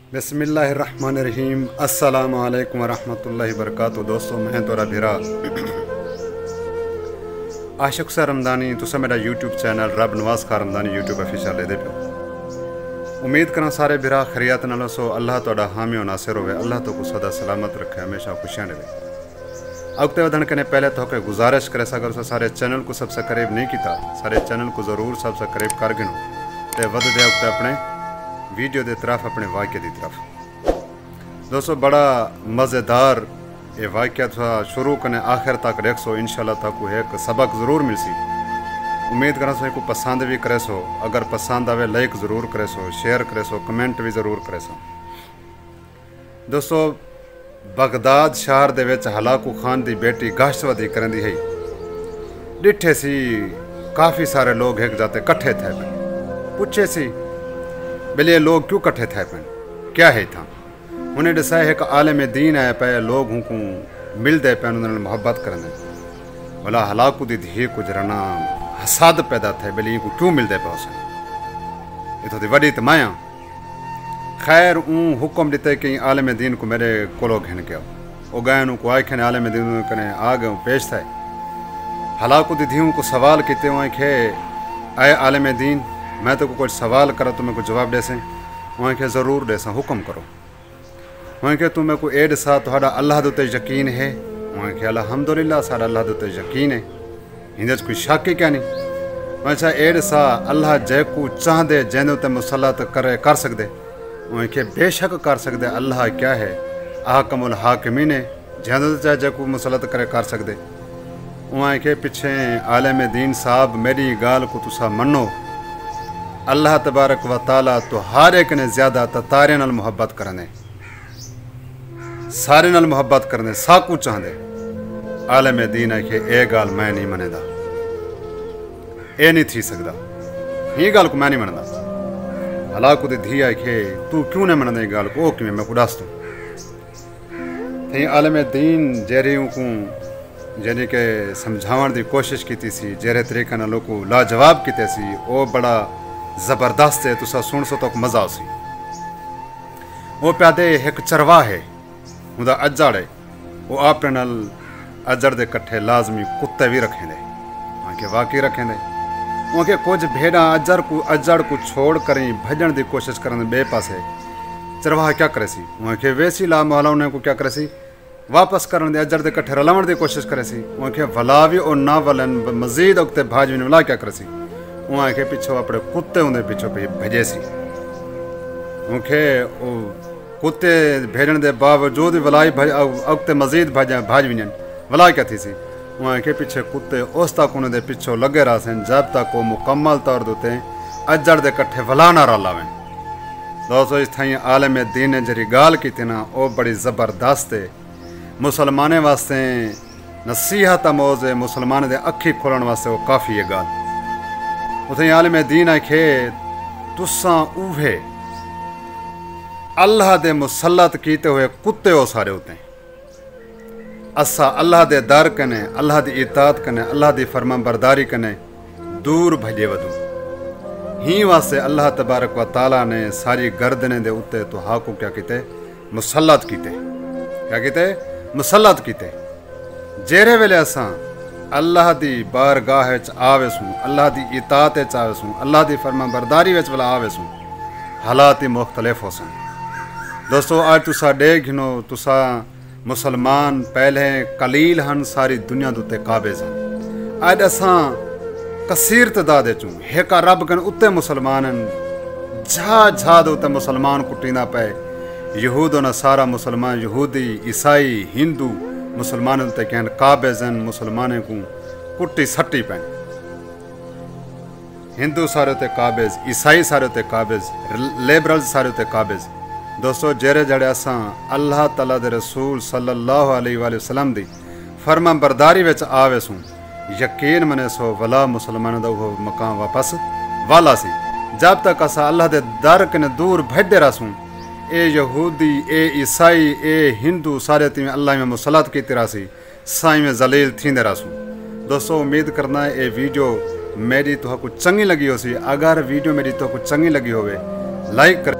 बिस्मिल्लाहिर्रहमानिर्रहीम। अस्सलामु अलैकुम वरहमतुल्लाहि वबरकातुहू। दोस्तों, मैं तोरा भिरा आशिक सा रमदानी तुसा मेरा यूट्यूब चैनल रब नवाज खां रमदानी यूट्यूब ऑफिशियल दे पियो। उम्मीद करा सारे भिरा खैरियत नाल सो। अल्लाह तोड़ा हामी और नासिर होवे। अल्लाह तो को सदा सलामत रखे, हमेशा खुशियां रहे। अगते वधण के पहले तो के गुजारिश करे अगर सो सारे चैनल को सब्सक्राइब नहीं किया, सारे चैनल को ज़रूर सब्सक्राइब कर गिनो ते वध दे अगते अपने वीडियो के तरफ, अपने वाक्य की तरफ। दोस्तों, बड़ा मज़ेदार ये वाक्य था शुरू कने आखिर तक देख सो। इंशाल्लाह तक एक सबक ज़रूर मिल सी। उम्मीद करा सो को पसंद भी करे सो। अगर पसंद आवे लाइक ज़रूर करे सो, शेयर करे सो, कमेंट भी ज़रूर करे सो। दोस्तों, बगदाद शहर दे विच हलाकू खान की बेटी गाशतवदी करंदी है। डिठे सी काफ़ी सारे लोग एक जाते कट्ठे थे पे। पूछे सी बोले ये लोग क्यों कट्ठे थे पे, क्या है था। उन्हें दसा एक आलम दीन आए पे, लोग हूँ को मिलते पे, उन्होंने मोहब्बत करने बोला हलाकू दी धी गुजरना हसाद पैदा थे। बोले को क्यों मिलते पे उसे, ये तो वड़ी तो माया। खैर हुक्म दिते कि आलम दीन को मेरे कोलो घिन के वो गए को आए खे आलम दीन कने आ गए पेश थे। हलाकू दी धियों को सवाल किते वहीं खे आए आलम दीन, मैं तो कुछ सवाल करा तुम्हें को जवाब दे सें। वहीं के ज़रूर दे सा, हुक्म करो। वहीं के तुम्हें को एड सा तो अल्लाह दे यकीन है। वहीं के अल्हम्दुलिल्लाह सारा अल्लाह दे यकीन है, हिंदे कोई शक ही क्या नहीं। वैसा एड सा अल्लाह जै को चाहदे जैन ते मुसलत करे कर सकते। वहीं के बेशक कर सकते। अल्लाह क्या है आहकमुल हाकिमीन है, जैन चाहे जै को मुसलत करे कर सकते। वहीं के पिछे आलम दीन साहब मेरी गाल को तुसा मनो। अल्लाह तबारक व ताला तो हर एक ने ज्यादा तो तारे नाल मुहब्बत करने, सारे नाल मुहब्बत करने साकू चाहते। आलम दीन है कि ये गाल मैं नहीं मनेदा, ये नहीं थी सकता, ये गाल को मैं नहीं मनदा। हलाकू दी धी है कि तू क्यों नहीं मनदा गाल को, ओ कि मैं को दस दूं। आलम दीन जेरियों को यानी कि समझावन की कोशिश की सी, जेरे तरीके नाल लोग लाजवाब किते सी, वो बड़ा जबरदस्त है। तुसा सुन सो तो मजा सी। वो प्यादे एक चरवा है उदा अजड़ है, वो अपने नाल अजड़ दे कट्ठे लाजमी कुत्ते भी रखें दे, वहाँ वाकई रखें दे। वहाँ कुछ भेड़ा अजड़ को छोड़ कर भजन की कोशिश करने बे पासे चरवाहा क्या करे सी। वहाँ के वैसी ला मोहला उन्हें को क्या करे सी, वापस करने दे अजड़ दे कट्ठे रलावण की कोशिश करे सी। वहाँ के भला भी और ना वलन मजीद उगते भाज भी भला क्या करे सी। वहाँ के पिछो अपने कुत्ते उन्हें पिछो पे भजे सी। उनके कुत्ते भेजने के बावजूद वलाई अगते मजीद भाज भी वला क्या थी सी। वहाँ के पीछे कुत्ते उस तक उन्हें पिछो लगे रहा सन जब तक वो मुकम्मल तौर देते अजड़ दे कट्ठे वला ना रलावें। दोस्तों, इस थाई आलम दीन ने जरी गाल की थी ना, वो बड़ी ज़बरदस्त है। मुसलमाने वास्ते नसीहत अमोज है, मुसलमान दे अखी खोलने वास्ते वो काफ़ी है गाल। उसे आलम दीन आखे तुसा उहे अल्लाह दे मुसलत कीते हुए कुत्ते हो सारे होते हैं। असा अल्लाह दे दर कने, अल्लाह दी इताअत कने, अल्लाह दी फरमा बरदारी कने दूर भजे वधू। ही वास्ते अल्लाह तबारक व ताला ने सारी गर्दने दे उत्ते तो हाकू क्या कीते, मुसलत कीते। क्या कीते, मुसलत कीते। जेरे वेले असा अल्लाह दी बारगाह आवे सूं, अल्लाह दी इताअत आवे सूं, अल्लाह दी फरमा बरदारी वाला आवे सूं, हालात ही मुख्तलिफ हो सन। दोस्तों, आज तुसा डे घिनो तुसा मुसलमान पहले कलील हन सारी दुनिया दुते काबिज हन। आज असा कसीर तदाद चूँ एक रब कन उत्ते मुसलमान झा दे उत्ते मुसलमान कुटींदा पे। यहूद न सारा मुसलमान, यहूदी ईसाई हिंदू मुसलमान उत्ते कहन काबिजन, मुसलमाने को कुट्टी सट्टी पैन। हिंदू सारे उत्ते काबिज, ईसाई सारे उत्ते काबिज, लेबरल सारे उत्ते काबिज। दोस्तों, जेरे जड़े असा अल्लाह ताला दे रसूल सल्लल्लाहु अलैहि वसल्लम दी फरमा बरदारी विच आवे सूं, यकीन मने सो वला मुसलमान दा वो मकाम वापस वाला सी। जब तक असा अल्लाह दे दर कने दूर भजदे रहसूं, ए यहूदी, ए ईसाई, ए हिंदू सारे तीन अल्लाह में मुसलत की तरह सी साई में जलील थींदे रहसूं। दोस्तों, उम्मीद करना है ये वीडियो मेरी तो चंगी लगी हो सी। अगर वीडियो मेरी तो चंगी लगी होवे लाइक कर